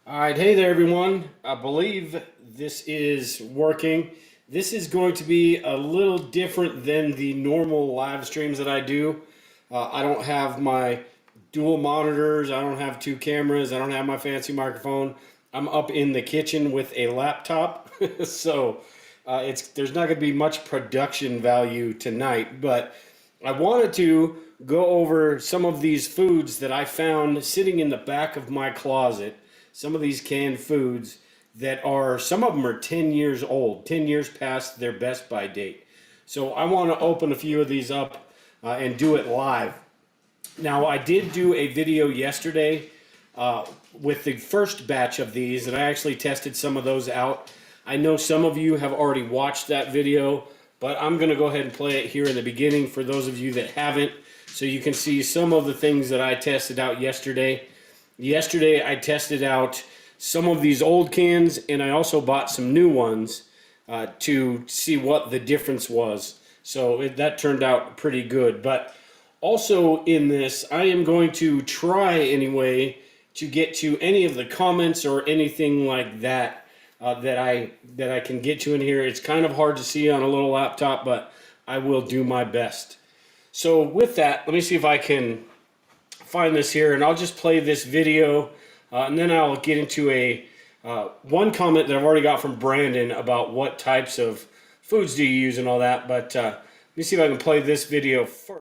All right, hey there, everyone. I believe this is working. This is going to be a little different than the normal live streams that I do. I don't have my dual monitors, I don't have two cameras, I don't have my fancy microphone. I'm up in the kitchen with a laptop, so there's not going to be much production value tonight, but I wanted to go over some of these foods that I found sitting in the back of my closet. Some of these canned foods that are, some of them are 10 years old, 10 years past their best by date. So I want to open a few of these up and do it live. Now, I did do a video yesterday with the first batch of these, and I actually tested some of those out. I know some of you have already watched that video, but I'm going to go ahead and play it here in the beginning for those of you that haven't, so you can see some of the things that I tested out yesterday. Yesterday, I tested out some of these old cans, and I also bought some new ones to see what the difference was. So that turned out pretty good. But also in this, I am going to try anyway to get to any of the comments or anything like that that I can get to in here. It's kind of hard to see on a little laptop, but I will do my best. So with that, let me see if I can find this here, and I'll just play this video, and then I'll get into a one comment that I've already got from Brandon about what types of foods do you use and all that. But let me see if I can play this video first.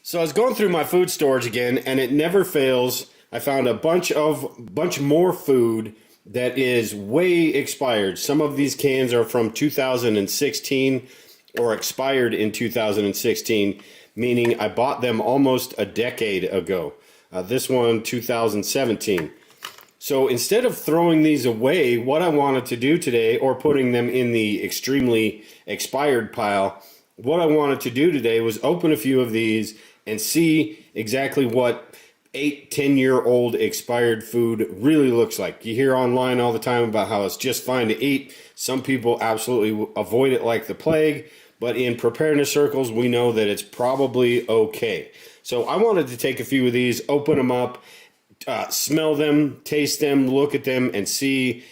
So I was going through my food storage again, and it never fails. I found a bunch more food that is way expired. Some of these cans are from 2016 or expired in 2016, meaning I bought them almost a decade ago. This one, 2017. So instead of throwing these away, what I wanted to do today, or putting them in the extremely expired pile, what I wanted to do today was open a few of these and see exactly what 8-10-year-old expired food really looks like. You hear online all the time about how it's just fine to eat. Some people absolutely avoid it like the plague, but in preparedness circles, we know that it's probably okay. So I wanted to take a few of these, open them up, smell them, taste them, look at them, and see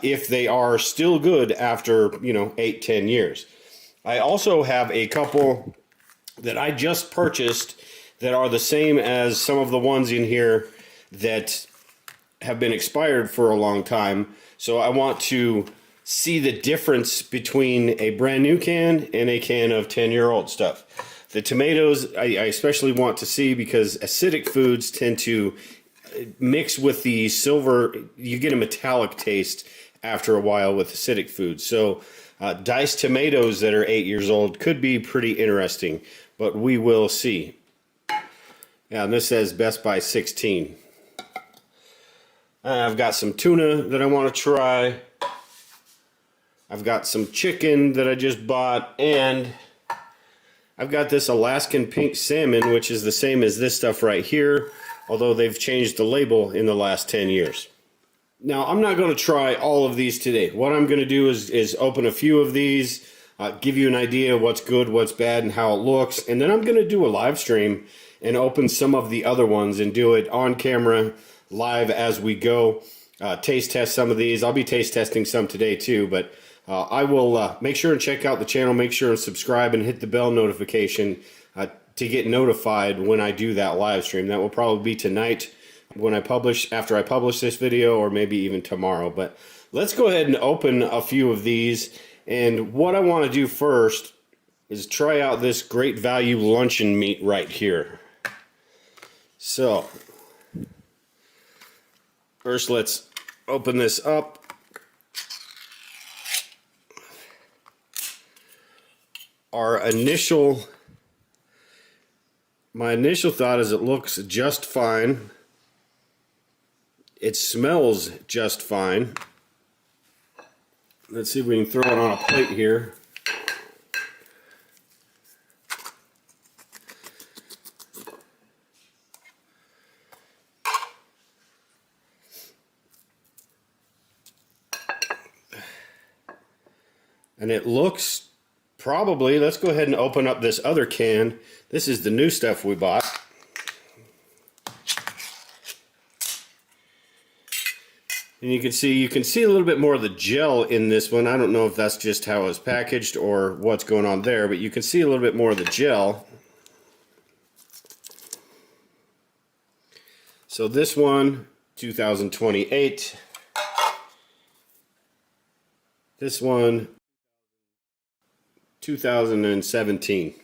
if they are still good after, 8-10 years. I also have a couple that I just purchased that are the same as some of the ones in here that have been expired for a long time. So I want to see the difference between a brand new can and a can of 10-year-old stuff. The tomatoes I especially want to see because acidic foods tend to mix with the silver. You get a metallic taste after a while with acidic foods. So diced tomatoes that are 8 years old could be pretty interesting, but we will see. Yeah, and this says Best by 16. I've got some tuna that I want to try. I've got some chicken that I just bought, and I've got this Alaskan pink salmon, which is the same as this stuff right here, although they've changed the label in the last 10 years. Now, I'm not going to try all of these today. What I'm going to do is open a few of these, give you an idea of what's good, what's bad, and how it looks, and then I'm going to do a live stream and open some of the other ones and do it on camera, live as we go. Taste test some of these. I'll be taste testing some today too, but I will make sure and check out the channel, make sure and subscribe and hit the bell notification to get notified when I do that live stream. That will probably be tonight when after I publish this video, or maybe even tomorrow. But let's go ahead and open a few of these. And what I want to do first is try out this great value luncheon meat right here. So first, let's open this up. My initial thought is it looks just fine. It smells just fine. Let's see if we can throw it on a plate here. And it looks probably, let's go ahead and open up this other can. This is the new stuff we bought. And you can see a little bit more of the gel in this one. I don't know if that's just how it's packaged or what's going on there, but you can see a little bit more of the gel. So this one, 2028. This one, 2017.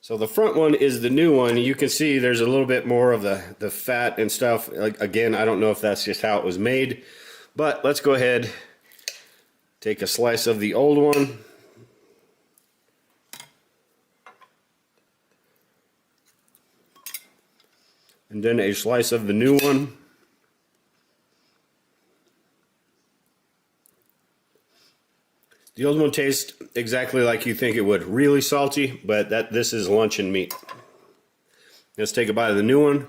So the front one is the new one. You can see there's a little bit more of the fat and stuff. Like, again, I don't know if that's just how it was made, but let's go ahead, take a slice of the old one. And then a slice of the new one. The old one tastes exactly like you think it would. Really salty, but this is luncheon meat. Let's take a bite of the new one.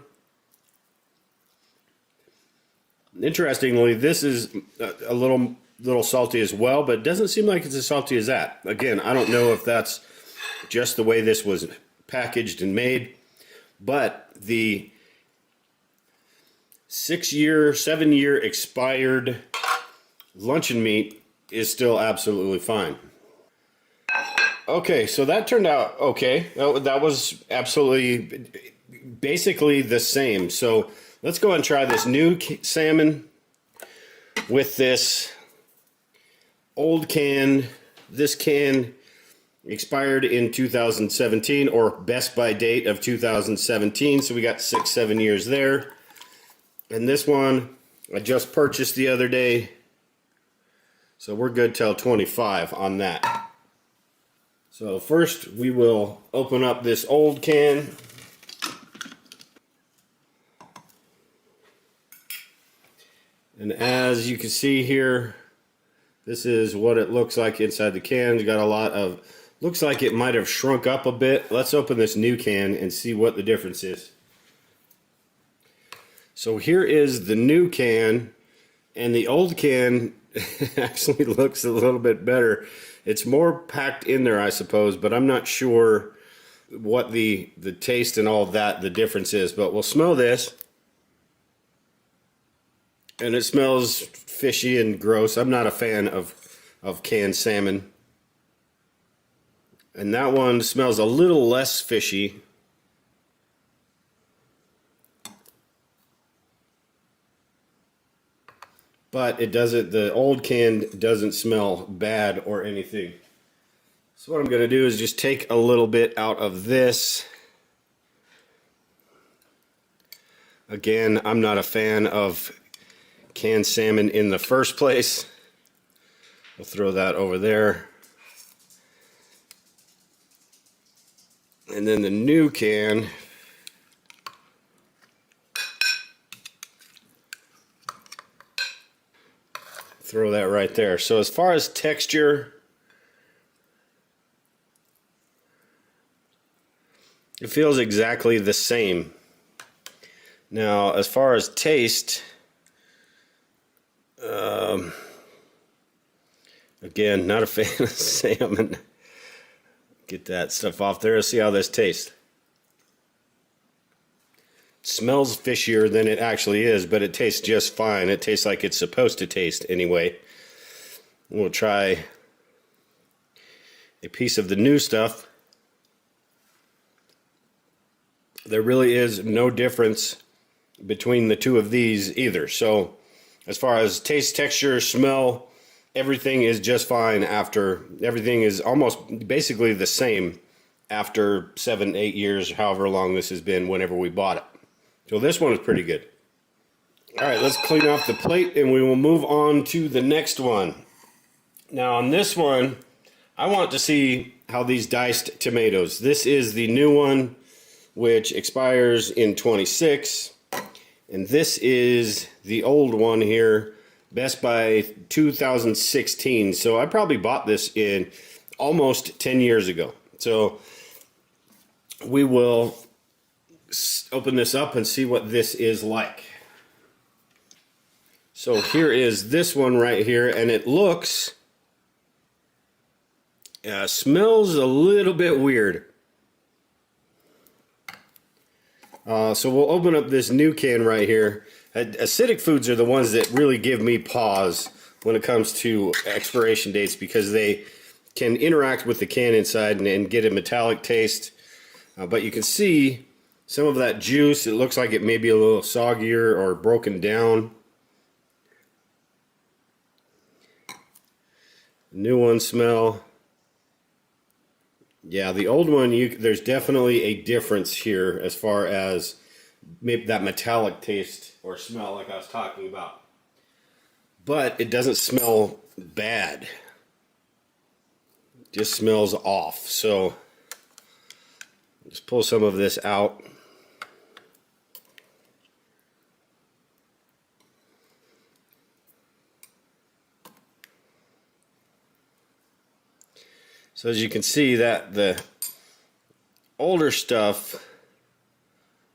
Interestingly, this is a little salty as well, but it doesn't seem like it's as salty as that. Again, I don't know if that's just the way this was packaged and made, but the 7-year expired luncheon meat is still absolutely fine. Okay, so that turned out okay. That was absolutely basically the same. So let's go and try this new salmon with this old can. This can expired in 2017, or best by date of 2017. So we got 6-7 years there. And this one I just purchased the other day. So we're good till 25 on that. So first we will open up this old can. And as you can see here, this is what it looks like inside the can. You got a lot of, looks like it might have shrunk up a bit. Let's open this new can and see what the difference is. So here is the new can, and the old can actually looks a little bit better. It's more packed in there, I suppose, but I'm not sure what the taste and all that, the difference is. But we'll smell this. And it smells fishy and gross. I'm not a fan of canned salmon. And that one smells a little less fishy. But it doesn't, the old can doesn't smell bad or anything. So what I'm going to do is just take a little bit out of this. Again, I'm not a fan of canned salmon in the first place. We'll throw that over there. And then the new can. Throw that right there. So as far as texture, it feels exactly the same. Now, as far as taste, again, not a fan of salmon. Get that stuff off there. Let's see how this tastes. It smells fishier than it actually is, but it tastes just fine. It tastes like it's supposed to taste anyway. We'll try a piece of the new stuff. There really is no difference between the two of these either. So as far as taste, texture, smell, everything is just fine after, everything is almost basically the same after 7-8 years, however long this has been whenever we bought it. So this one is pretty good. All right, let's clean off the plate and we will move on to the next one. Now on this one, I want to see how these diced tomatoes. This is the new one, which expires in 26. And this is the old one here, Best by 2016. So I probably bought this in almost 10 years ago. So we will open this up and see what this is like. So here is this one right here, and it looks Smells a little bit weird. So we'll open up this new can right here. Acidic foods are the ones that really give me pause when it comes to expiration dates, because they can interact with the can inside and get a metallic taste. But you can see some of that juice. It looks like it may be a little soggier or broken down. New one smell. Yeah, the old one, there's definitely a difference here as far as maybe that metallic taste or smell like I was talking about. But it doesn't smell bad. It just smells off. So just pull some of this out. So as you can see, that the older stuff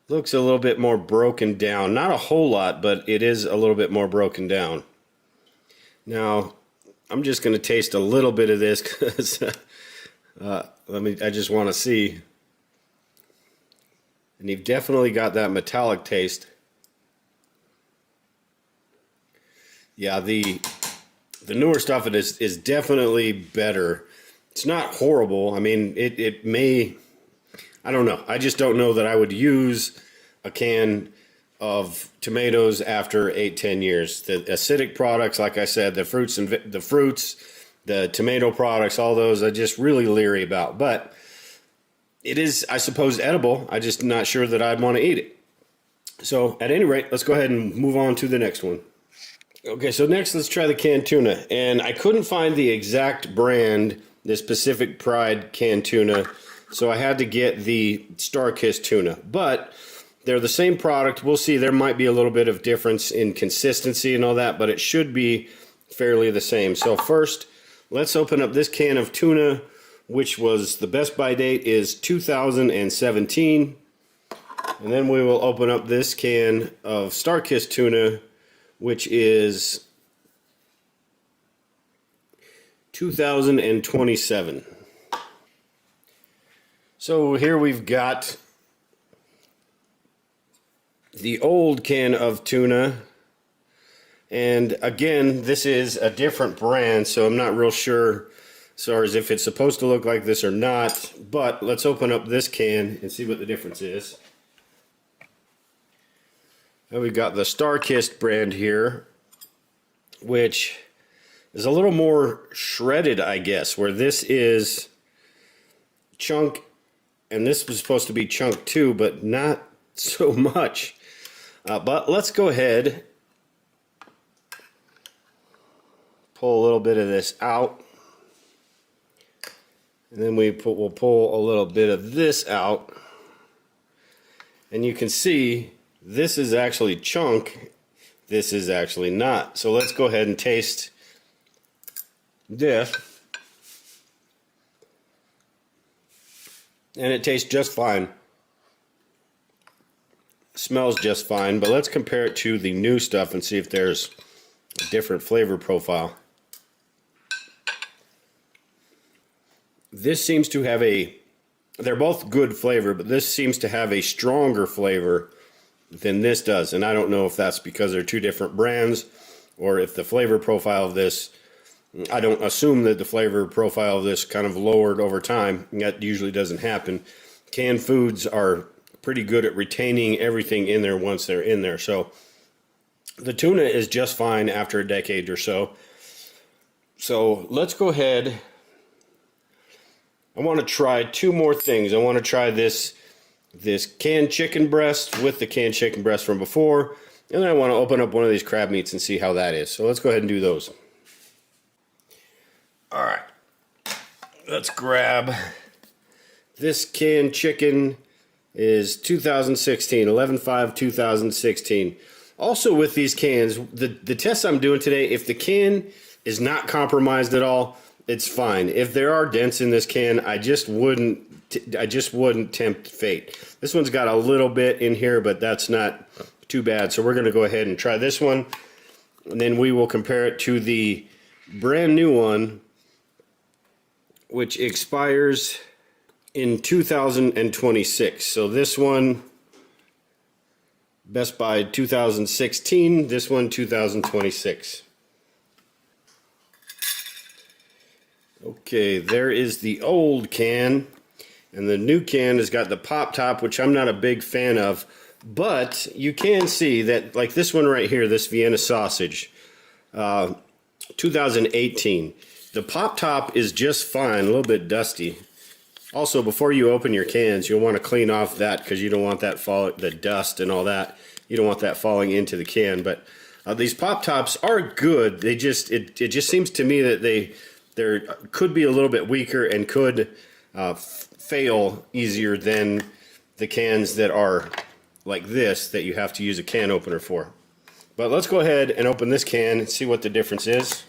looks a little bit more broken down. Not a whole lot, but it is a little bit more broken down. Now, I'm just going to taste a little bit of this because I just want to see. And you've definitely got that metallic taste. Yeah, the newer stuff is definitely better. It's not horrible. I mean, it may, I don't know. I just don't know that I would use a can of tomatoes after 8-10 years. The acidic products, like I said, the fruits, the tomato products, all those, I'm just really leery about. But it is, I suppose, edible. I'm just not sure that I'd want to eat it. So at any rate, let's go ahead and move on to the next one. Okay, so next let's try the canned tuna. And I couldn't find the exact brand, this Pacific Pride canned tuna, so I had to get the Star-Kissed tuna. But they're the same product. We'll see, there might be a little bit of difference in consistency and all that, but it should be fairly the same. So first, let's open up this can of tuna, which was, the best by date is 2017. And then we will open up this can of Star-Kissed tuna, which is 2027. So here we've got the old can of tuna, and again, this is a different brand, so I'm not real sure as far as if it's supposed to look like this or not. But let's open up this can and see what the difference is. Now we've got the Star-Kissed brand here, which is a little more shredded, I guess, where this is chunk, and this was supposed to be chunk too, but not so much. But let's go ahead, pull a little bit of this out, and then we'll pull a little bit of this out, and you can see this is actually chunk, this is actually not. So let's go ahead and taste this, and it tastes just fine, smells just fine. But let's compare it to the new stuff and see if there's a different flavor profile. This seems to have they're both good flavor, but this seems to have a stronger flavor than this does, and I don't know if that's because they're two different brands or if the flavor profile of this, I don't assume that the flavor profile of this kind of lowered over time. That usually doesn't happen. Canned foods are pretty good at retaining everything in there once they're in there. So the tuna is just fine after a decade or so. So let's go ahead. I want to try two more things. I want to try this canned chicken breast with the canned chicken breast from before, and then I want to open up one of these crab meats and see how that is. So let's go ahead and do those. All right, let's grab this canned chicken. Is 2016, 11/5/2016. Also with these cans, the test I'm doing today, if the can is not compromised at all, it's fine. If there are dents in this can, I just wouldn't tempt fate. This one's got a little bit in here, but that's not too bad. So we're going to go ahead and try this one, and then we will compare it to the brand new one, which expires in 2026. So this one, Best Buy 2016, this one 2026. Okay, there is the old can, and the new can has got the pop top, which I'm not a big fan of, but you can see that, like this one right here, this Vienna sausage, 2018. The pop top is just fine, a little bit dusty. Also, before you open your cans, you'll want to clean off that because you don't want that the dust and all that. You don't want that falling into the can. But these pop tops are good. They just it just seems to me that they could be a little bit weaker and could fail easier than the cans that are like this that you have to use a can opener for. But let's go ahead and open this can and see what the difference is.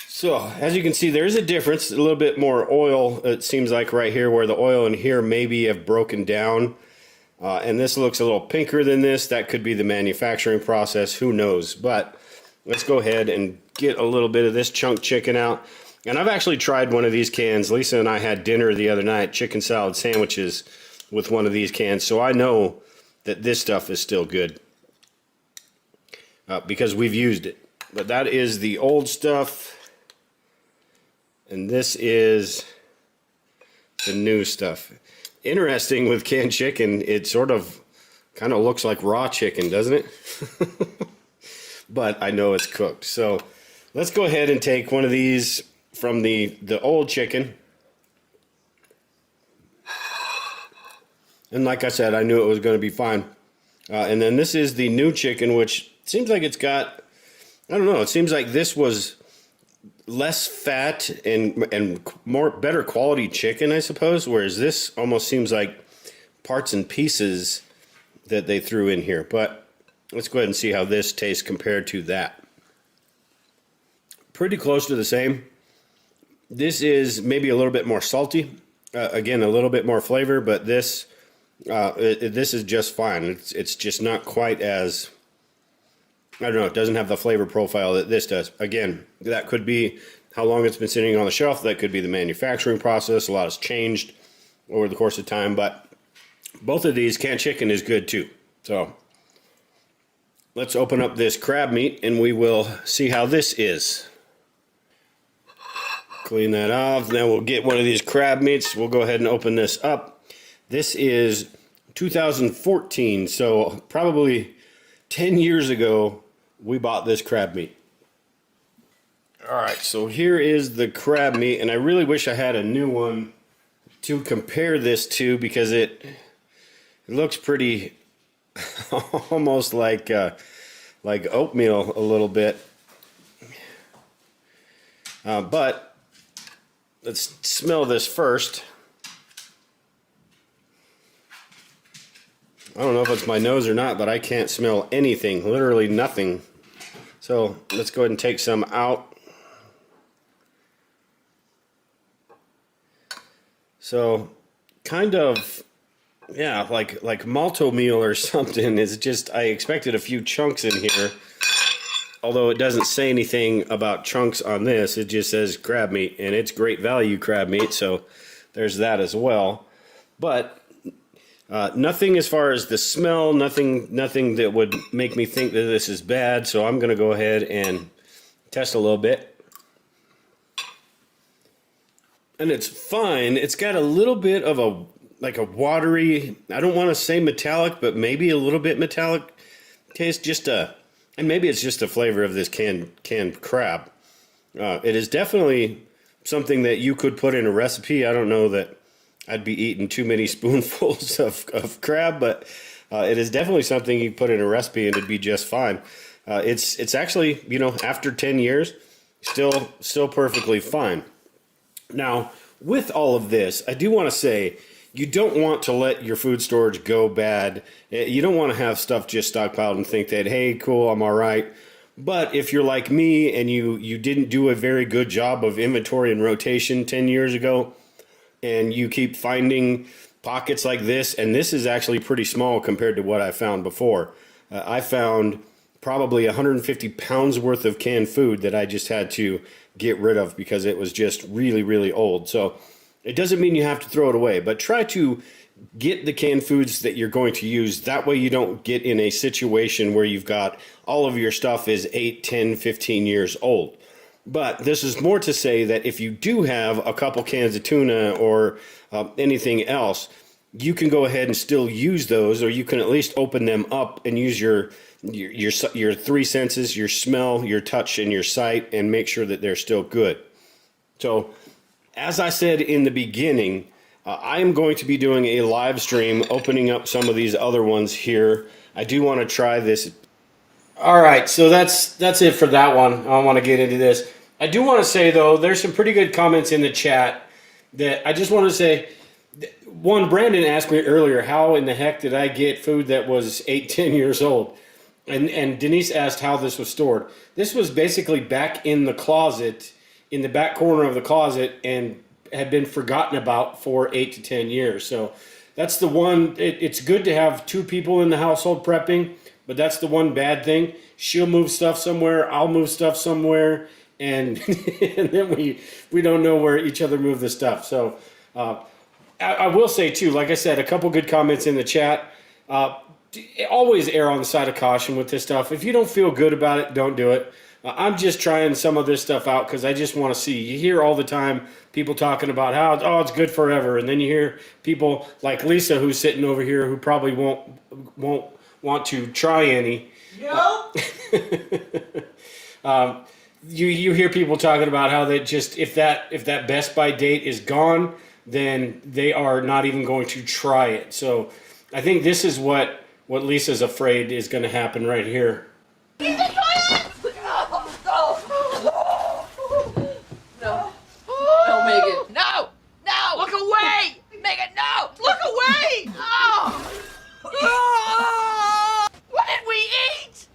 So, as you can see, there is a difference. A little bit more oil, it seems like right here, where the oil in here maybe have broken down. And this looks a little pinker than this. That could be the manufacturing process. Who knows? But let's go ahead and get a little bit of this chunk chicken out. And I've actually tried one of these cans. Lisa and I had dinner the other night, chicken salad sandwiches with one of these cans. So I know that this stuff is still good because we've used it. But that is the old stuff. And this is the new stuff. Interesting with canned chicken, it sort of kind of looks like raw chicken, doesn't it? But I know it's cooked. So let's go ahead and take one of these from the old chicken. And like I said, I knew it was going to be fine. And then this is the new chicken, which seems like it's got, I don't know, it seems like this was less fat and better quality chicken, I suppose, whereas this almost seems like parts and pieces that they threw in here. But let's go ahead and see how this tastes compared to that. Pretty close to the same. This is maybe a little bit more salty. Again, a little bit more flavor, but this is just fine. It's just not quite as, I don't know, it doesn't have the flavor profile that this does. Again, that could be how long it's been sitting on the shelf. That could be the manufacturing process. A lot has changed over the course of time, but both of these, canned chicken is good too. So let's open up this crab meat and we will see how this is. Clean that off. Then we'll get one of these crab meats. We'll go ahead and open this up. This is 2014, so probably 10 years ago we bought this crab meat. Alright, so here is the crab meat, and I really wish I had a new one to compare this to because it looks pretty almost like oatmeal a little bit. But let's smell this first. I don't know if it's my nose or not, but I can't smell anything, literally nothing. So let's go ahead and take some out. So kind of, yeah, like malto meal or something. Is just, I expected a few chunks in here. Although it doesn't say anything about chunks on this, it just says crab meat, and it's great value crab meat, so there's that as well. But nothing as far as the smell, nothing that would make me think that this is bad, so I'm going to go ahead and test a little bit. And it's fine. It's got a little bit of a watery, I don't want to say metallic, but maybe a little bit metallic taste, and maybe it's just a flavor of this canned crab. It is definitely something that you could put in a recipe. I don't know that I'd be eating too many spoonfuls of crab, but it is definitely something you put in a recipe and it'd be just fine. It's actually, after 10 years, still perfectly fine. Now, with all of this, I do want to say, you don't want to let your food storage go bad. You don't want to have stuff just stockpiled and think that, hey, cool, I'm all right. But if you're like me and you didn't do a very good job of inventory and rotation 10 years ago, and you keep finding pockets like this, and this is actually pretty small compared to what I found before. I found probably 150 pounds worth of canned food that I just had to get rid of because it was just really, really old. So it doesn't mean you have to throw it away, but try to get the canned foods that you're going to use. That way you don't get in a situation where you've got all of your stuff is 8, 10, 15 years old. But this is more to say that if you do have a couple cans of tuna or anything else, you can go ahead and still use those, or you can at least open them up and use your three senses, your smell, your touch, and your sight, and make sure that they're still good. So, as I said in the beginning, I am going to be doing a live stream opening up some of these other ones here. I do want to try this. All right, so that's it for that one. I don't want to get into this. I do want to say, though, there's some pretty good comments in the chat that I just want to say. One, Brandon asked me earlier, how in the heck did I get food that was 8, 10 years old? And Denise asked how this was stored. This was basically back in the closet, in the back corner of the closet, and had been forgotten about for 8 to 10 years. So that's the one. It's good to have two people in the household prepping, but that's the one bad thing. She'll move stuff somewhere, I'll move stuff somewhere, and, and then we don't know where each other move the stuff. So I will say, too, like I said, a couple good comments in the chat. Always err on the side of caution with this stuff. If you don't feel good about it, don't do it. I'm just trying some of this stuff out because I just want to see. You hear all the time people talking about how, oh, it's good forever. And then you hear people like Lisa, who's sitting over here, who probably won't want to try any. No. You hear people talking about how they just, if that Best By date is gone, then they are not even going to try it. So I think this is what Lisa's afraid is going to happen right here. In the toilet! No. No, Megan. No! No! Look away! Megan, no! Look away! Oh! What did we eat?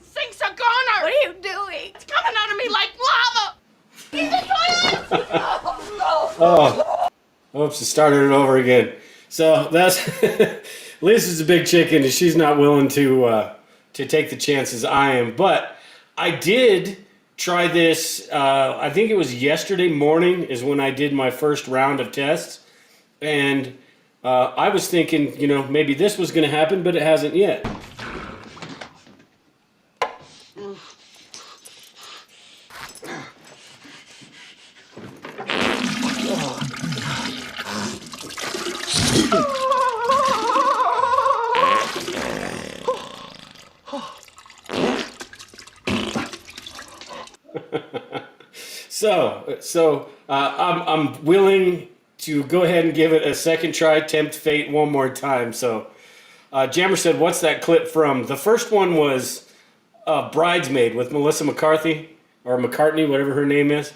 Sinks are gone! What are you doing? It's coming out of me like lava! In the toilet! Oh, oops, it started it over again. So that's Lisa's a big chicken, and she's not willing to take the chances I am. But I did try this. I think it was yesterday morning is when I did my first round of tests, and I was thinking, maybe this was going to happen, but it hasn't yet. So I'm willing to go ahead and give it a second try, tempt fate one more time. So Jammer said, what's that clip from? The first one was Bridesmaid with Melissa McCarthy, or McCartney, whatever her name is.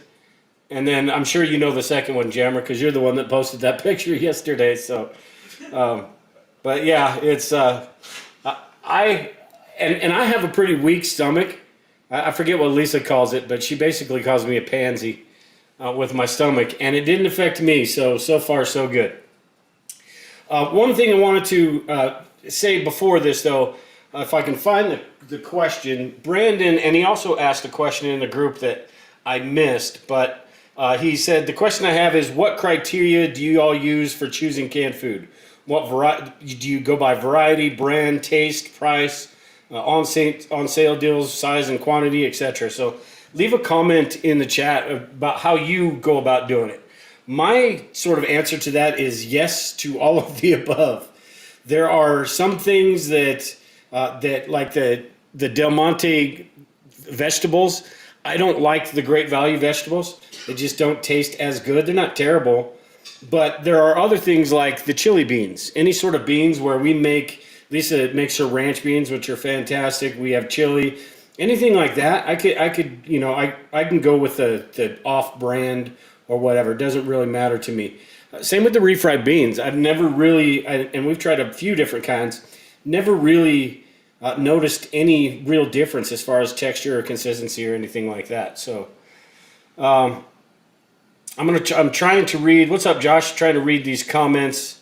And then I'm sure you know the second one, Jammer, because you're the one that posted that picture yesterday. So, but yeah, it's I have a pretty weak stomach. I forget what Lisa calls it, but she basically calls me a pansy with my stomach, and it didn't affect me, so far so good. One thing I wanted to say before this, though, if I can find the question, Brandon, and he also asked a question in the group that I missed, but he said, the question I have is, what criteria do you all use for choosing canned food? What variety do you go by? Variety, brand, taste, price? On sale deals, size and quantity, etc. So leave a comment in the chat about how you go about doing it. My sort of answer to that is yes to all of the above. There are some things that like the Del Monte vegetables, I don't like the Great Value vegetables. They just don't taste as good. They're not terrible. But there are other things like the chili beans, any sort of beans where Lisa makes her ranch beans, which are fantastic. We have chili, anything like that. I can go with the off-brand or whatever. It doesn't really matter to me. Same with the refried beans. I've never really, and we've tried a few different kinds, never really noticed any real difference as far as texture or consistency or anything like that. So I'm trying to read. What's up, Josh? Trying to read these comments.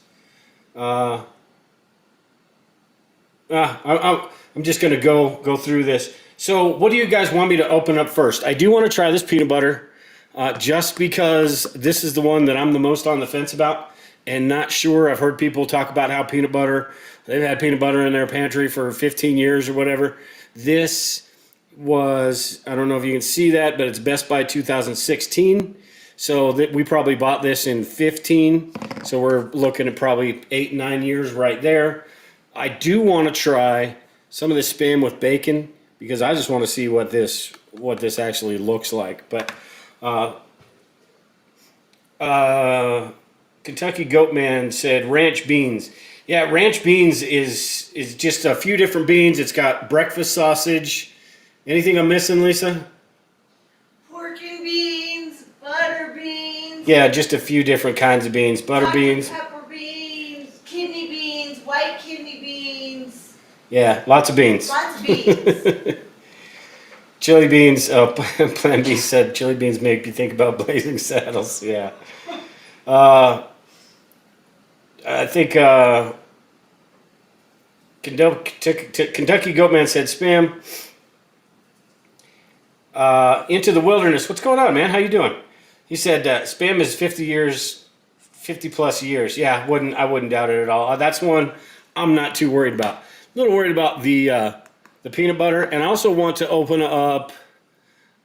I'm just going to go through this. So what do you guys want me to open up first? I do want to try this peanut butter just because this is the one that I'm the most on the fence about and not sure. I've heard people talk about how peanut butter, they've had peanut butter in their pantry for 15 years or whatever. This was, I don't know if you can see that, but it's Best Buy 2016. So that we probably bought this in 15. So we're looking at probably 8-9 years right there. I do want to try some of this Spam with bacon because I just want to see what this actually looks like. But Kentucky Goatman said ranch beans. Yeah, ranch beans is just a few different beans. It's got breakfast sausage. Anything I'm missing, Lisa? Pork and beans, butter beans. Yeah, just a few different kinds of beans. Butter beans. Pepper beans, kidney beans, white kidney beans. Yeah, lots of beans. Lots of beans. Chili beans. Oh, Plan B said chili beans make you think about Blazing Saddles. Yeah. I think Kentucky Goatman said Spam. Into the Wilderness. What's going on, man? How you doing? He said Spam is 50 plus years. Yeah, I wouldn't doubt it at all. That's one I'm not too worried about. A little worried about the peanut butter, and I also want to open up.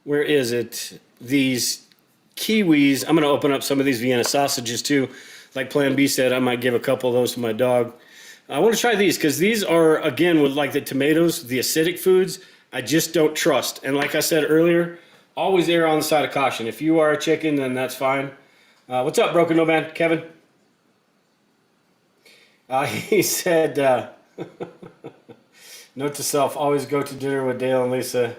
Where is it? These kiwis. I'm going to open up some of these Vienna sausages too. Like Plan B said, I might give a couple of those to my dog. I want to try these because these are, again, with like the tomatoes, the acidic foods, I just don't trust. And like I said earlier, always err on the side of caution. If you are a chicken, then that's fine. What's up, Broken Nomad? Kevin? He said, note to self, always go to dinner with Dale and Lisa.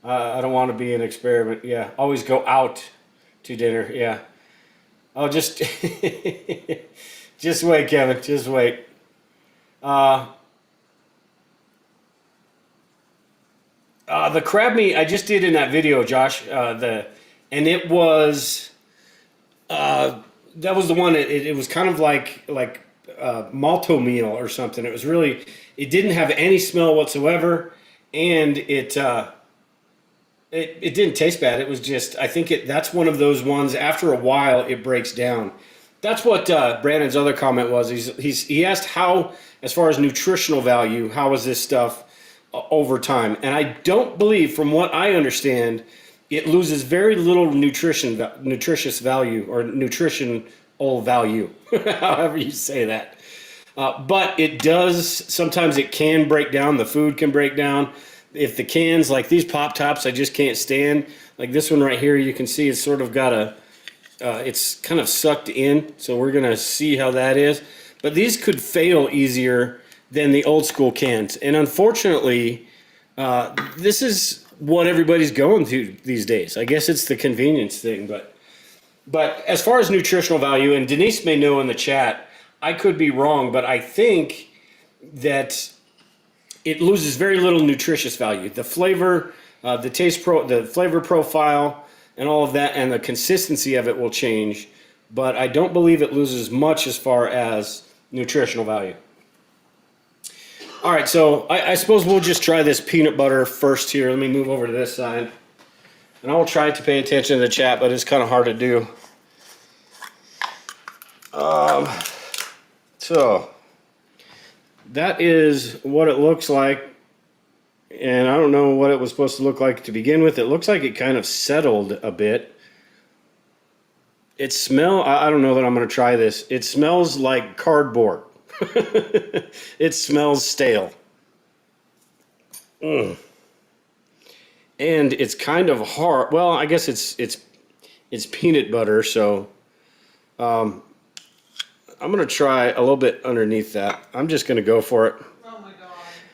I don't want to be an experiment. Yeah, always go out to dinner. Yeah. Oh, just wait, Kevin. Just wait. The crab meat I just did in that video, Josh. And it was that was the one. It was kind of like malto meal or something. It was really. It didn't have any smell whatsoever, and it didn't taste bad. It was just, I think that's one of those ones, after a while, it breaks down. That's what Brandon's other comment was. He asked how, as far as nutritional value, how is this stuff over time? And I don't believe, from what I understand, it loses very little nutritious value, or nutritional value, however you say that. But it does, sometimes it can break down, the food can break down. If the cans, like these Pop Tops, I just can't stand. Like this one right here, you can see it's sort of got it's kind of sucked in. So we're going to see how that is. But these could fail easier than the old school cans. And unfortunately, this is what everybody's going through these days. I guess it's the convenience thing. But as far as nutritional value, and Denise may know in the chat, I could be wrong, but I think that it loses very little nutritious value. The flavor, the flavor profile, and all of that, and the consistency of it will change. But I don't believe it loses much as far as nutritional value. All right, so I suppose we'll just try this peanut butter first here. Let me move over to this side. And I will try to pay attention to the chat, but it's kind of hard to do. So that is what it looks like. And I don't know what it was supposed to look like to begin with. It looks like it kind of settled a bit. I don't know that I'm going to try this. It smells like cardboard. It smells stale. And it's kind of hard. Well, I guess it's peanut butter, so I'm going to try a little bit underneath that. I'm just going to go for it. Oh my God.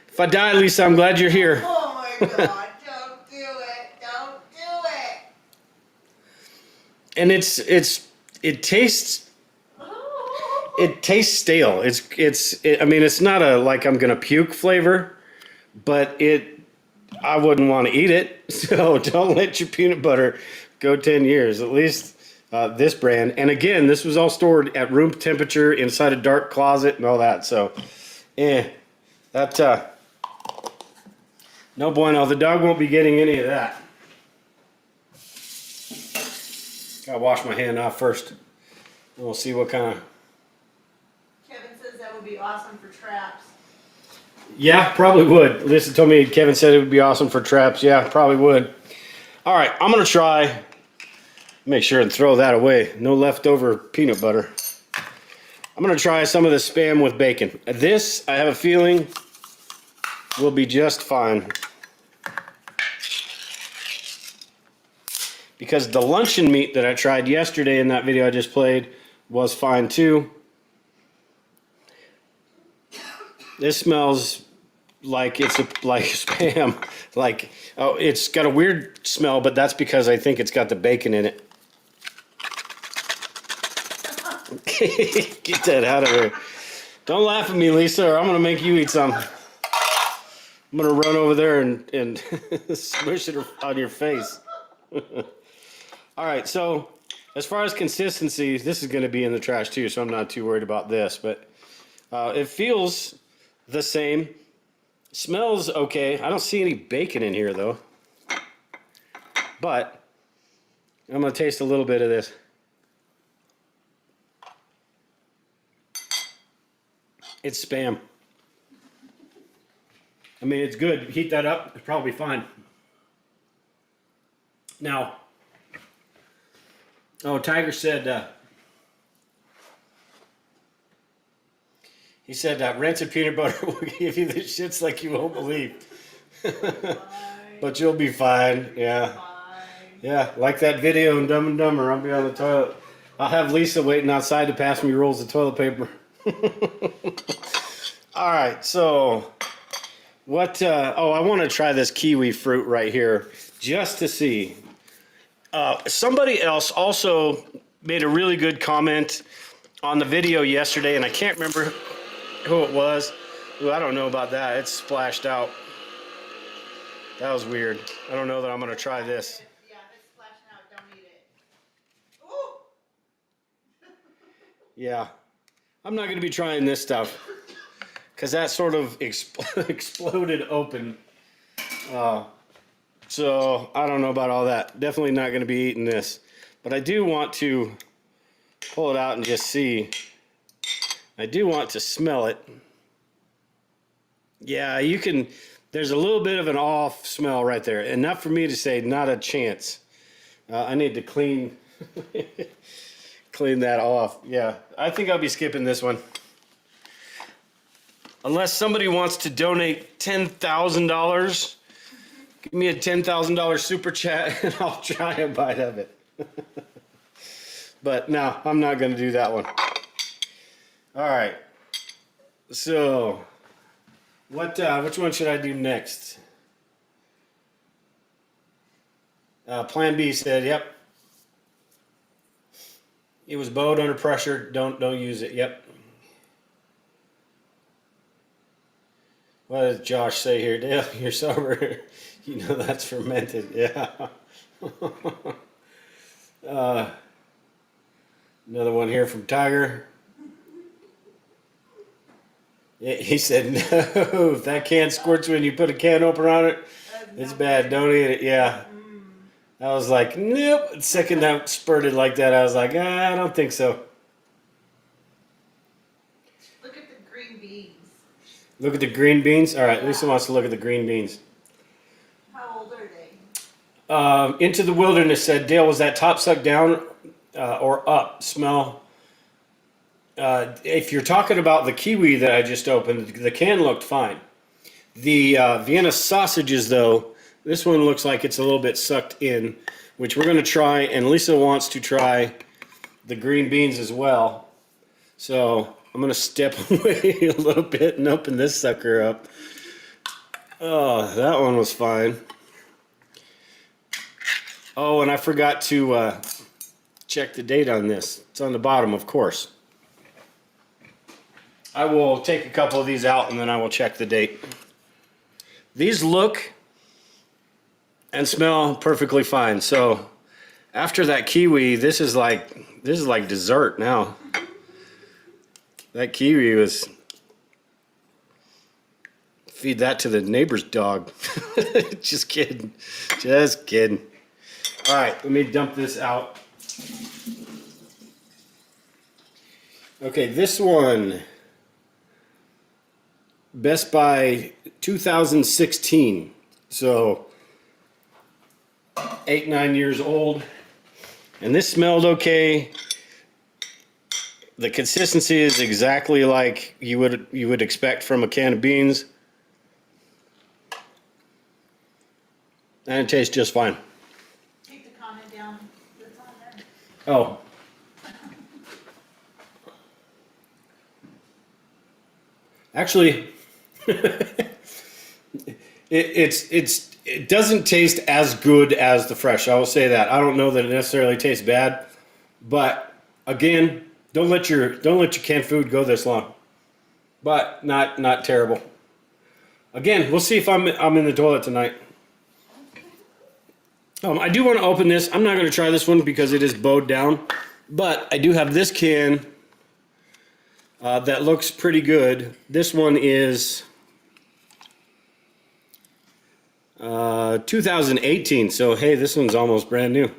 If I die, Lisa, I'm glad you're here. Oh my God. Don't do it. Don't do it. And it tastes stale. I mean, it's not like I'm going to puke flavor, but I wouldn't want to eat it. So don't let your peanut butter go 10 years, at least this brand. And again, this was all stored at room temperature inside a dark closet and all that. So, No bueno. The dog won't be getting any of that. Gotta wash my hand off first. And we'll see what kind of... Kevin says that would be awesome for traps. Yeah, probably would. Lisa told me Kevin said it would be awesome for traps. Yeah, probably would. All right, I'm going to try. Make sure and throw that away. No leftover peanut butter. I'm going to try some of the Spam with bacon. This, I have a feeling, will be just fine. Because the luncheon meat that I tried yesterday in that video I just played was fine too. This smells like it's like Spam. Like, oh, it's got a weird smell, but that's because I think it's got the bacon in it. Get that out of here. Don't laugh at me, Lisa, or I'm going to make you eat some. I'm going to run over there and smush it on your face. All right, so as far as consistency, this is going to be in the trash too, so I'm not too worried about this. But it feels the same. Smells okay. I don't see any bacon in here, though. But I'm going to taste a little bit of this. It's Spam. I mean, it's good. Heat that up, it's probably fine. Now, Tiger said, he said rancid peanut butter will give you the shits like you won't believe. But you'll be fine. Yeah. Yeah, like that video in Dumb and Dumber. I'll be on the toilet. I'll have Lisa waiting outside to pass me rolls of toilet paper. All right, so what? I want to try this kiwi fruit right here just to see. Somebody else also made a really good comment on the video yesterday, and I can't remember who it was. Ooh, I don't know about that. It's splashed out. That was weird. I don't know that I'm going to try this. Yeah, if it's splashing out, don't eat it. Ooh! Yeah. I'm not going to be trying this stuff because that sort of exploded open. So I don't know about all that. Definitely not going to be eating this. But I do want to pull it out and just see. I do want to smell it. Yeah, you can. There's a little bit of an off smell right there. Enough for me to say not a chance. I need to clean that off. Yeah, I think I'll be skipping this one. Unless somebody wants to donate $10,000, give me a $10,000 super chat and I'll try a bite of it. But no, I'm not going to do that one. All right. So, which one should I do next? Plan B said, "Yep. It was bowed under pressure. Don't use it." Yep. What does Josh say here? Dale, you're sober. You know that's fermented. Yeah. Another one here from Tiger. Yeah, he said, no, if that can squirts when you put a can opener on it, it's bad. Don't eat it. Yeah. I was like, nope. The second that spurted like that, I was like, I don't think so. Look at the green beans. Look at the green beans? All right, Lisa wants to look at the green beans. How old are they? Into the Wilderness said, Dale, was that top sucked down or up? Smell. If you're talking about the kiwi that I just opened, the can looked fine. The Vienna sausages, though, this one looks like it's a little bit sucked in, which we're going to try, and Lisa wants to try the green beans as well. So I'm going to step away a little bit and open this sucker up. Oh, that one was fine. Oh, and I forgot to check the date on this. It's on the bottom, of course. I will take a couple of these out and then I will check the date. These look and smell perfectly fine. So after that kiwi, this is like dessert now. That kiwi was Feed that to the neighbor's dog. Just kidding. Just kidding. All right, let me dump this out. Okay, this one, Best Buy 2016. So 8-9 years old. And this smelled okay. The consistency is exactly like you would expect from a can of beans. And it tastes just fine. Take the comment down that's on there. Oh. Actually, it doesn't taste as good as the fresh. I will say that. I don't know that it necessarily tastes bad, but again, don't let your canned food go this long. But not terrible. Again, we'll see if I'm in the toilet tonight. I do want to open this. I'm not going to try this one because it is bowed down, but I do have this can that looks pretty good. This one is 2018, so hey, this one's almost brand new.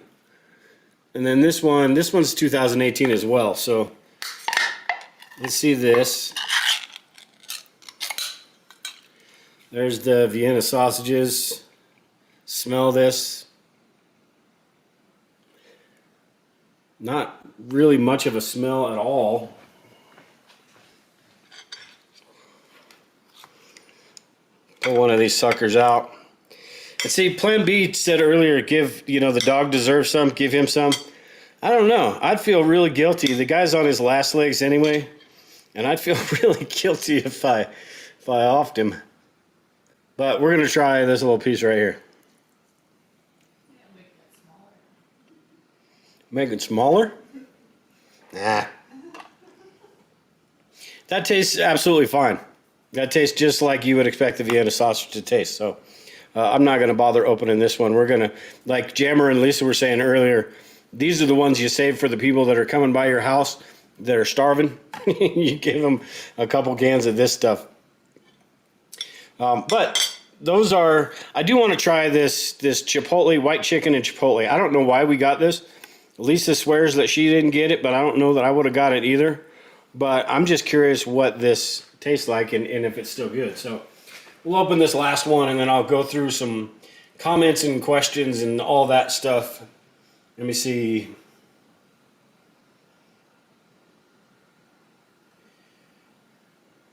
And then this one's 2018 as well. So let's see this. There's the Vienna sausages. Smell this. Not really much of a smell at all. Pull one of these suckers out. And see, Plan B said earlier, the dog deserves some, give him some. I don't know. I'd feel really guilty. The guy's on his last legs anyway, and I'd feel really guilty if I offed him. But we're gonna try this little piece right here. Make it smaller? Nah. That tastes absolutely fine. That tastes just like you would expect the Vienna sausage to taste. So I'm not going to bother opening this one. We're going to, like Jammer and Lisa were saying earlier, these are the ones you save for the people that are coming by your house that are starving. You give them a couple cans of this stuff. But those are, I do want to try this Chipotle, white chicken and Chipotle. I don't know why we got this. Lisa swears that she didn't get it, but I don't know that I would have got it either. But I'm just curious what this tastes like and if it's still good. So we'll open this last one and then I'll go through some comments and questions and all that stuff. Let me see.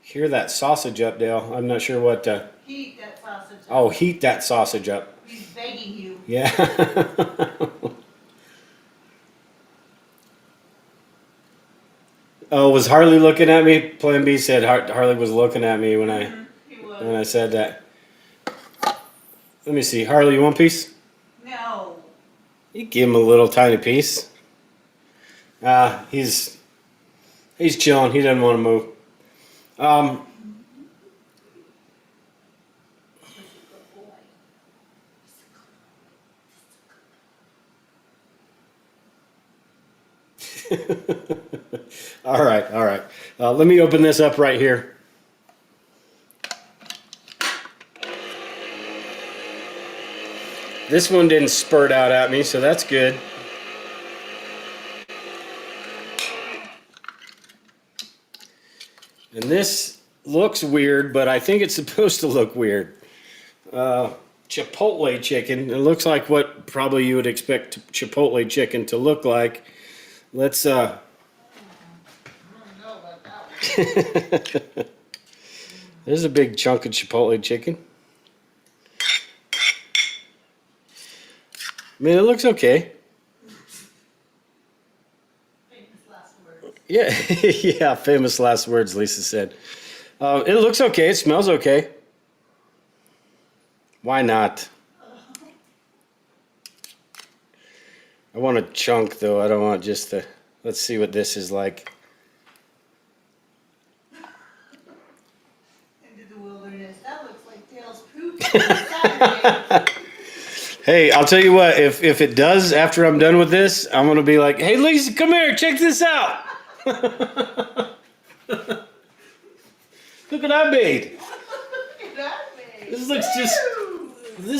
Hear that sausage up, Dale. I'm not sure what... Heat that sausage up. Oh, heat that sausage up. He's begging you. Yeah. Oh, was Harley looking at me? Plan B said Harley was looking at me when I said that. Let me see. Harley, you want a piece? No. You give him a little tiny piece. He's chilling. He doesn't want to move. All right. Let me open this up right here. This one didn't spurt out at me, so that's good. And this looks weird, but I think it's supposed to look weird. Chipotle chicken. It looks like what probably you would expect Chipotle chicken to look like. Let's There's a big chunk of Chipotle chicken. I mean, it looks okay. Famous last words. Yeah, yeah, famous last words, Lisa said. It looks okay. It smells okay. Why not? I want a chunk, though. I don't want just the... Let's see what this is like. Into the wilderness. That looks like Dale's poop Saturday. Hey, I'll tell you what. If it does, after I'm done with this, I'm going to be like, hey, Lisa, come here. Check this out. Look what I made. This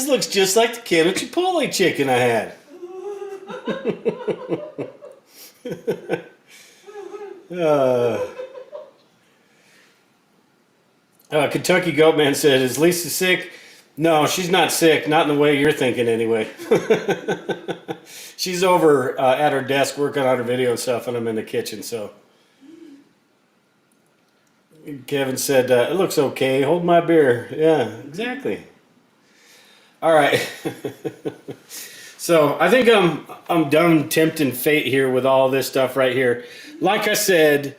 looks just like the can of Chipotle chicken I had. Kentucky Goatman said, "Is Lisa sick?" No, she's not sick. Not in the way you're thinking, anyway. She's over at her desk working on her video and stuff, and I'm in the kitchen. So Kevin said, "It looks okay. Hold my beer." Yeah, exactly. All right. So I think I'm done tempting fate here with all this stuff right here. Like I said,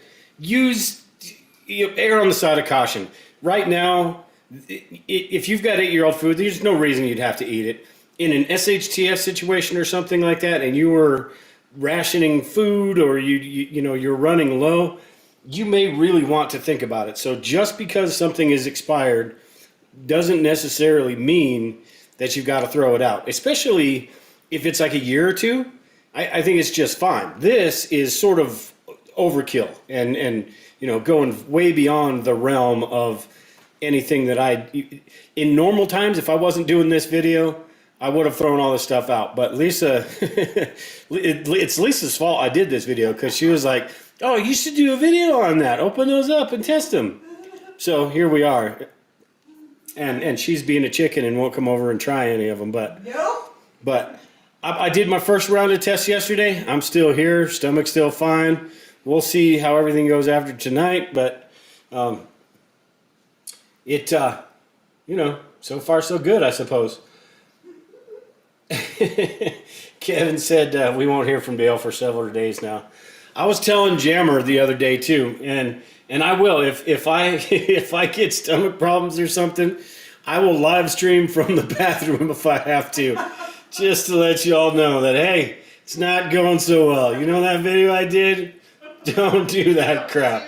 err on the side of caution. Right now, if you've got 8-year-old food, there's no reason you'd have to eat it. In an SHTF situation or something like that, and you were rationing food, or you're running low, you may really want to think about it. So just because something is expired doesn't necessarily mean that you've got to throw it out, especially if it's like a year or two. I think it's just fine. This is sort of overkill and going way beyond the realm of anything that in normal times, if I wasn't doing this video, I would have thrown all this stuff out. But Lisa, it's Lisa's fault I did this video, because she was like, "Oh, you should do a video on that. Open those up and test them." So here we are. And she's being a chicken and won't come over and try any of them. But I did my first round of tests yesterday. I'm still here. Stomach's still fine. We'll see how everything goes after tonight. But so far so good, I suppose. Kevin said we won't hear from Dale for several days now. I was telling Jammer the other day too, and I will, if I get stomach problems or something, I will live stream from the bathroom if I have to, just to let you all know that, hey, it's not going so well. You know that video I did? Don't do that crap.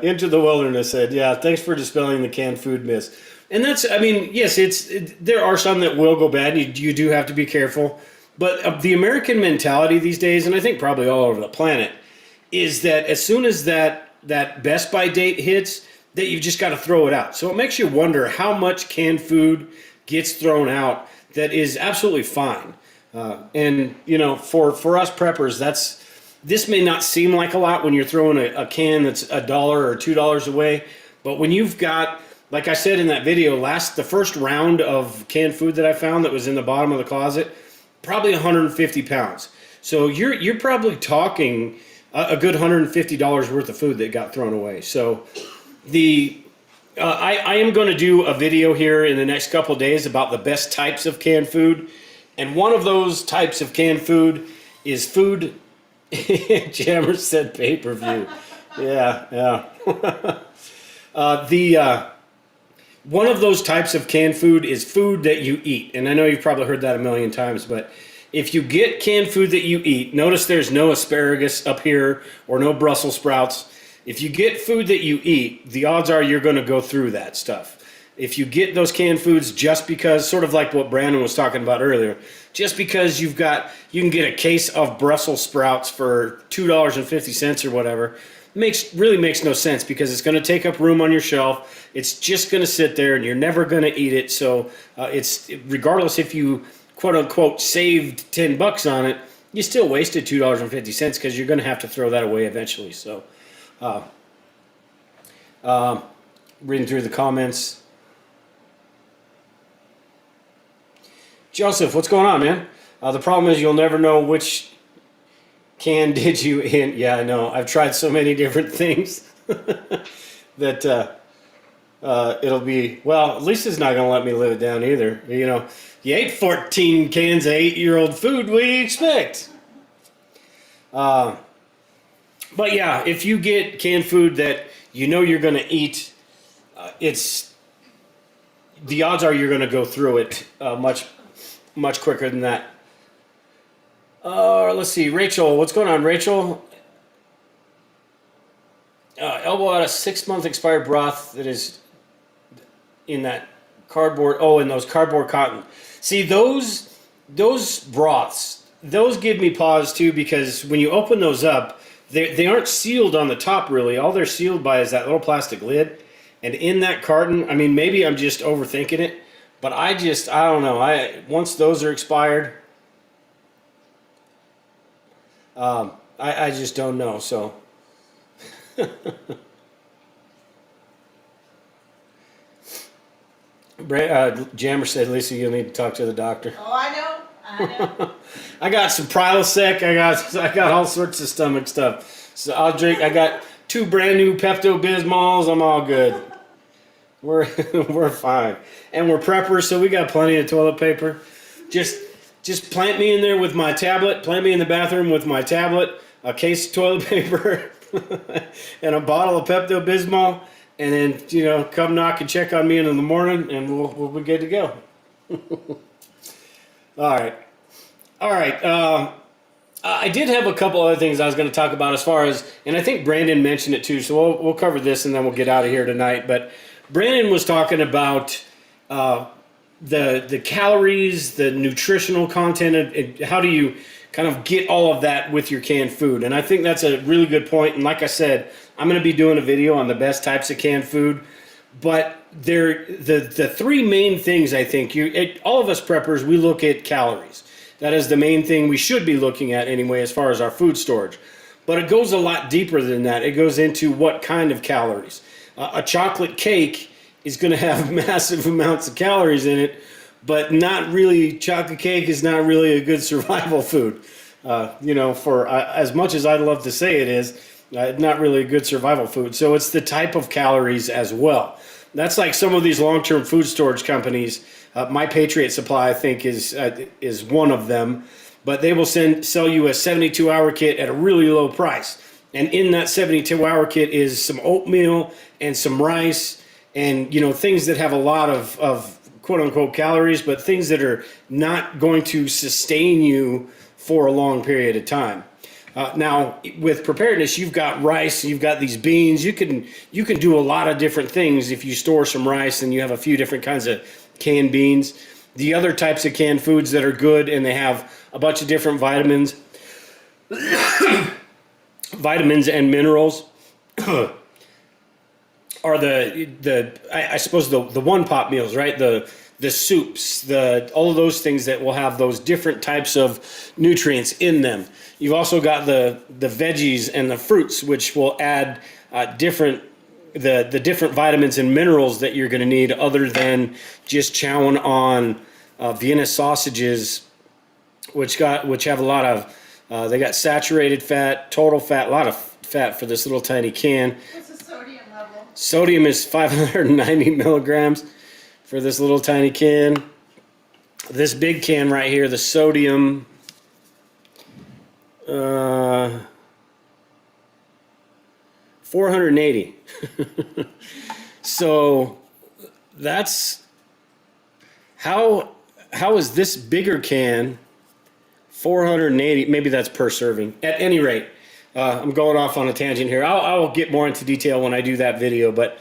Into the Wilderness said, "Yeah, thanks for dispelling the canned food myths." And that's, yes, there are some that will go bad. You do have to be careful. But the American mentality these days, and I think probably all over the planet, is that as soon as that best by date hits, that you've just got to throw it out. So it makes you wonder how much canned food gets thrown out that is absolutely fine. And for us preppers, this may not seem like a lot when you're throwing a can that's $1 or $2 away, but when you've got, like I said in that video, the first round of canned food that I found that was in the bottom of the closet, probably 150 pounds. So you're probably talking a good $150 worth of food that got thrown away. So I am going to do a video here in the next couple of days about the best types of canned food, and one of those types of canned food is food. Jammer said pay-per-view. Yeah. One of those types of canned food is food that you eat. And I know you've probably heard that a million times, but if you get canned food that you eat, notice there's no asparagus up here or no Brussels sprouts. If you get food that you eat, the odds are you're going to go through that stuff. If you get those canned foods just because, sort of like what Brandon was talking about earlier, just because you can get a case of Brussels sprouts for $2.50 or whatever, really makes no sense, because it's going to take up room on your shelf. It's just going to sit there and you're never going to eat it. So it's, regardless if you quote unquote saved $10 on it, you still wasted $2.50 because you're going to have to throw that away eventually. So reading through the comments. Joseph, what's going on, man? The problem is you'll never know which can did you in. Yeah, I know. I've tried so many different things that it'll be, well, Lisa's not going to let me live it down either. You ate 14 cans of 8-year-old food. What do you expect? But yeah, if you get canned food that you're going to eat, the odds are you're going to go through it much quicker than that. Let's see, Rachel, what's going on, Rachel? Elbow out a 6-month expired broth that is in that cardboard. Oh, in those cardboard cotton. See, those broths, those give me pause too, because when you open those up, they aren't sealed on the top really. All they're sealed by is that little plastic lid. And in that carton, I mean, maybe I'm just overthinking it, but I don't know. Once those are expired, I just don't know. So, Jammer said, Lisa, you'll need to talk to the doctor. Oh, I know. I got some Prilosec. I got all sorts of stomach stuff. So I'll drink. I got 2 brand new Pepto-Bismols. I'm all good. We're fine, and we're preppers, so we got plenty of toilet paper. Just plant me in there with my tablet. Plant me in the bathroom with my tablet, a case of toilet paper, and a bottle of Pepto-Bismol, and then come knock and check on me in the morning, and we'll be good to go. All right. I did have a couple other things I was going to talk about as far as, and I think Brandon mentioned it too, so we'll cover this and then we'll get out of here tonight. But Brandon was talking about the calories, the nutritional content, and how do you kind of get all of that with your canned food. And I think that's a really good point. And like I said, I'm going to be doing a video on the best types of canned food. But the 3 main things, I think, all of us preppers, we look at calories. That is the main thing we should be looking at anyway as far as our food storage. But it goes a lot deeper than that. It goes into what kind of calories. A chocolate cake is going to have massive amounts of calories in it, but not really. Chocolate cake is not really a good survival food. For as much as I'd love to say it is, not really a good survival food. So it's the type of calories as well. That's like some of these long-term food storage companies. My Patriot Supply, I think, is one of them. But they will sell you a 72-hour kit at a really low price. And in that 72-hour kit is some oatmeal and some rice and, things that have a lot of quote-unquote calories, but things that are not going to sustain you for a long period of time. Now, with preparedness, you've got rice, you've got these beans. You can do a lot of different things if you store some rice and you have a few different kinds of canned beans. The other types of canned foods that are good and they have a bunch of different vitamins, vitamins and minerals are I suppose the one pot meals, right? The soups, all of those things that will have those different types of nutrients in them. You've also got the veggies and the fruits, which will add the different vitamins and minerals that you're going to need, other than just chowing on Vienna sausages, which have a lot of they got saturated fat, total fat, a lot of fat for this little tiny can. What's the sodium level? Sodium is 590 milligrams for this little tiny can. This big can right here, the sodium, 480. So that's how is this bigger can 480? Maybe that's per serving. At any rate, I'm going off on a tangent here. I will get more into detail when I do that video, but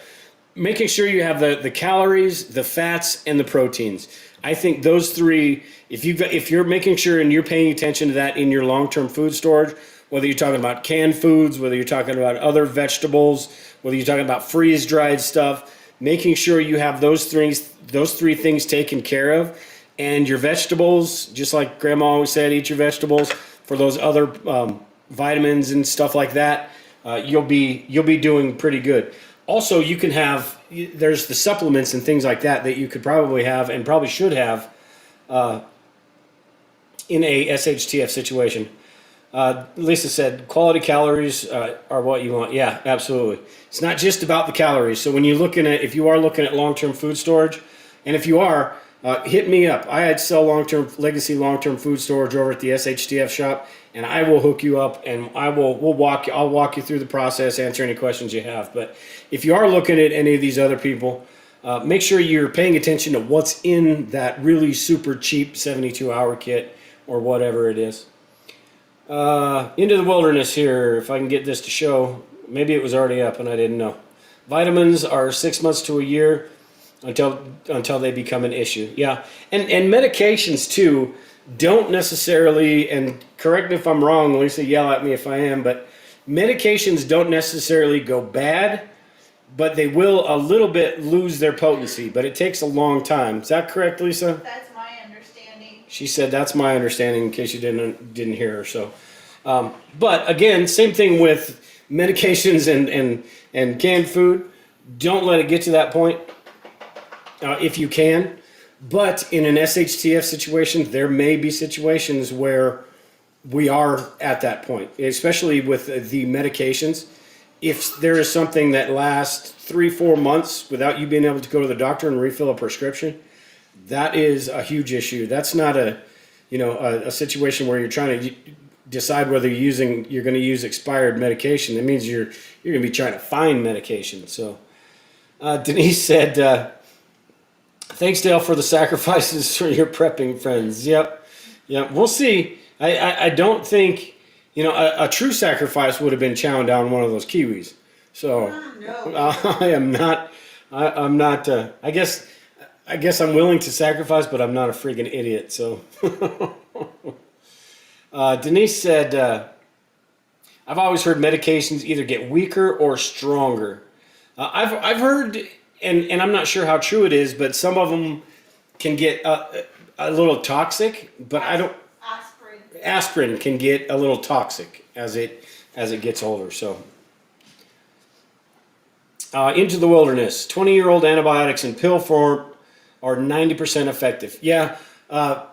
making sure you have the calories, the fats, and the proteins. I think those 3, if you're making sure and you're paying attention to that in your long-term food storage, whether you're talking about canned foods, whether you're talking about other vegetables, whether you're talking about freeze-dried stuff, making sure you have those 3 things taken care of. And your vegetables, just like Grandma always said, eat your vegetables. For those other vitamins and stuff like that, you'll be doing pretty good. Also, you can have, there's the supplements and things like that you could probably have and probably should have in a SHTF situation. Lisa said, quality calories are what you want. Yeah, absolutely. It's not just about the calories. So when you're if you are looking at long-term food storage, and if you are, hit me up. I sell legacy long-term food storage over at the SHTF shop, and I will hook you up, and I'll walk you through the process, answer any questions you have. But if you are looking at any of these other people, make sure you're paying attention to what's in that really super cheap 72-hour kit or whatever it is. Into the wilderness here, if I can get this to show. Maybe it was already up and I didn't know. Vitamins are 6 months to a year until they become an issue. Yeah, and medications too don't necessarily, and correct me if I'm wrong, Lisa, yell at me if I am, but medications don't necessarily go bad, but they will a little bit lose their potency, but it takes a long time. Is that correct, Lisa? That's my understanding. She said that's my understanding in case you didn't hear her. So, but again, same thing with medications and canned food. Don't let it get to that point if you can. But in an SHTF situation, there may be situations where we are at that point, especially with the medications. If there is something that lasts 3-4 months without you being able to go to the doctor and refill a prescription, that is a huge issue. That's not a situation where you're trying to decide whether you're going to use expired medication. That means you're going to be trying to find medication. So Denise said, thanks, Dale, for the sacrifices for your prepping friends. Yep. We'll see. I don't think, a true sacrifice would have been chowing down one of those kiwis. So No. I'm not, I guess I'm willing to sacrifice, but I'm not a freaking idiot. So Denise said, I've always heard medications either get weaker or stronger. I've heard, and I'm not sure how true it is, but some of them can get a little toxic, but I don't. Aspirin can get a little toxic as it gets older. So Into the Wilderness, 20-year-old antibiotics in pill form are 90% effective. Yeah, a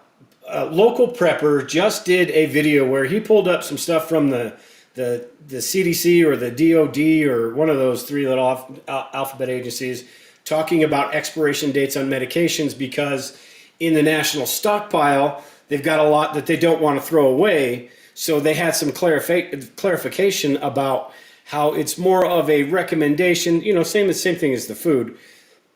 local prepper just did a video where he pulled up some stuff from the CDC or the DOD or one of those three little alphabet agencies talking about expiration dates on medications, because in the national stockpile they've got a lot that they don't want to throw away. So they had some clarification about how it's more of a recommendation, same thing as the food,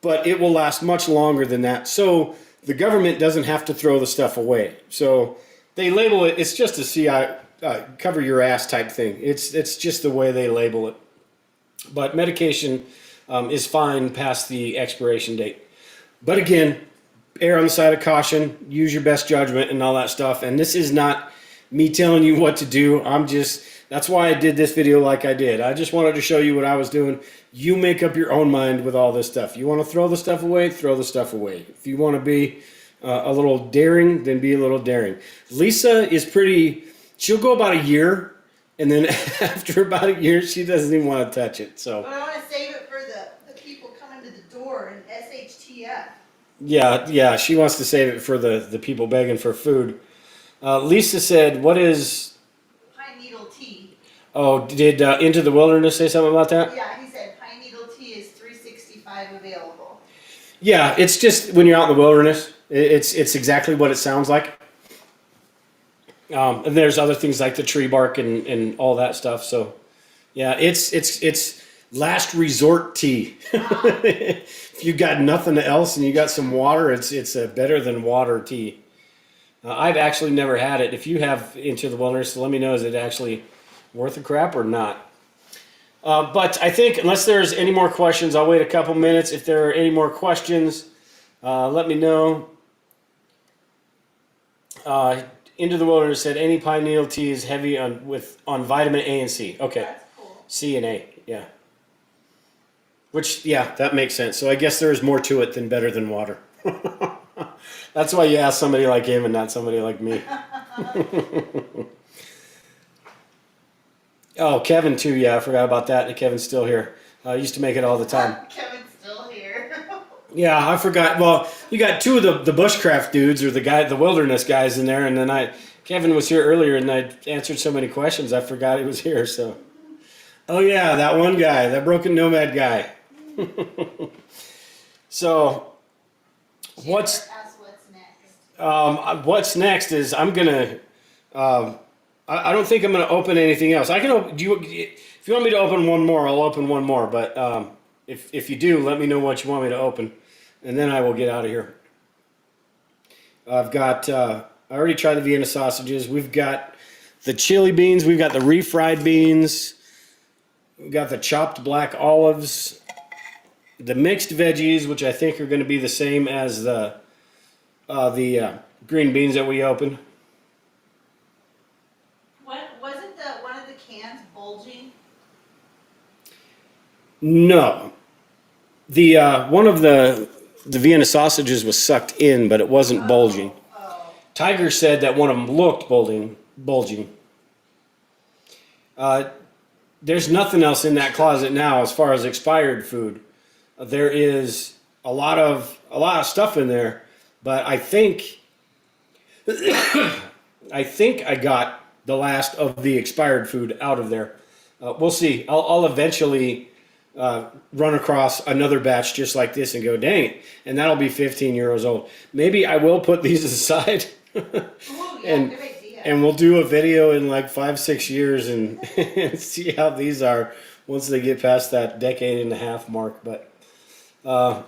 but it will last much longer than that. So the government doesn't have to throw the stuff away. So they label it, it's just a CI, cover your ass type thing. It's just the way they label it. But medication is fine past the expiration date. But again, err on the side of caution, use your best judgment and all that stuff. And this is not me telling you what to do. That's why I did this video like I did. I just wanted to show you what I was doing. You make up your own mind with all this stuff. You want to throw the stuff away, throw the stuff away. If you want to be a little daring, then be a little daring. Lisa is she'll go about a year, and then after about a year, she doesn't even want to touch it. So. But I want to save it for the people coming to the door in SHTF. Yeah, she wants to save it for the people begging for food. Lisa said, what is... Pine needle tea. Oh, did Into the Wilderness say something about that? Yeah, he said pine needle tea is $3.65 available. Yeah, it's just when you're out in the wilderness, it's exactly what it sounds like. And there's other things like the tree bark and all that stuff. So, yeah, it's last resort tea. If you got nothing else and you got some water, it's a better than water tea. I've actually never had it. If you have Into the Wilderness, let me know, is it actually worth a crap or not? But I think unless there's any more questions, I'll wait a couple minutes. If there are any more questions, let me know. Into the Wilderness said any pine needle tea is heavy on vitamin A and C. Okay. That's cool. C and A, yeah. Which, yeah, that makes sense. So I guess there is more to it than better than water. That's why you ask somebody like him and not somebody like me. Oh, Kevin too. Yeah, I forgot about that. Kevin's still here. I used to make it all the time. Kevin's still here. Yeah, I forgot. Well, you got two of the bushcraft dudes or the wilderness guys in there, and then Kevin was here earlier, and I answered so many questions I forgot he was here. So, oh yeah, that one guy, that broken nomad guy. So, what's next? What's next is I'm gonna. I don't think I'm gonna open anything else. I can open. If you want me to open one more, I'll open one more. But if you do, let me know what you want me to open, and then I will get out of here. I've got. I already tried the Vienna sausages. We've got the chili beans. We've got the refried beans. We've got the chopped black olives. The mixed veggies, which I think are going to be the same as the green beans that we opened. Wasn't one of the cans bulging? No, The one of the Vienna sausages was sucked in, but it wasn't bulging. Tiger said that one of them looked bulging. There's nothing else in that closet now as far as expired food. There is a lot of stuff in there, but I think I got the last of the expired food out of there. We'll see. I'll eventually run across another batch just like this and go, dang it, and that'll be 15 euros old. Maybe I will put these aside and we'll do a video in like 5-6 years and, and see how these are once they get past that decade and a half mark. But yeah,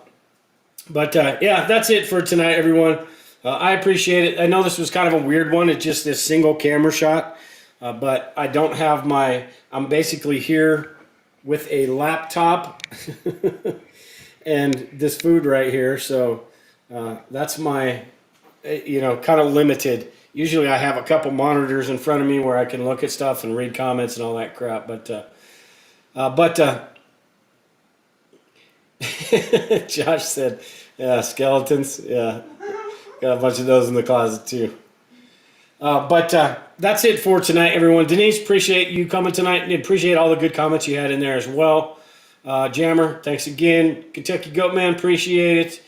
that's it for tonight, everyone. I appreciate it. I know this was kind of a weird one. It's just this single camera shot, but I don't have I'm basically here with a laptop and this food right here. So that's my, kind of limited. Usually I have a couple monitors in front of me where I can look at stuff and read comments and all that crap. But Josh said, yeah, skeletons. Yeah, got a bunch of those in the closet too. But that's it for tonight, everyone. Denise, appreciate you coming tonight. And appreciate all the good comments you had in there as well. Jammer, thanks again. Kentucky Goatman, appreciate it.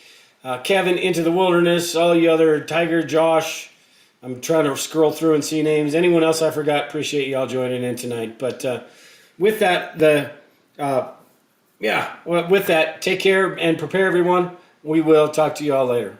Kevin, Into the Wilderness, all you other, Tiger, Josh. I'm trying to scroll through and see names. Anyone else I forgot, appreciate y'all joining in tonight. But with that, with that, take care and prepare, everyone. We will talk to you all later.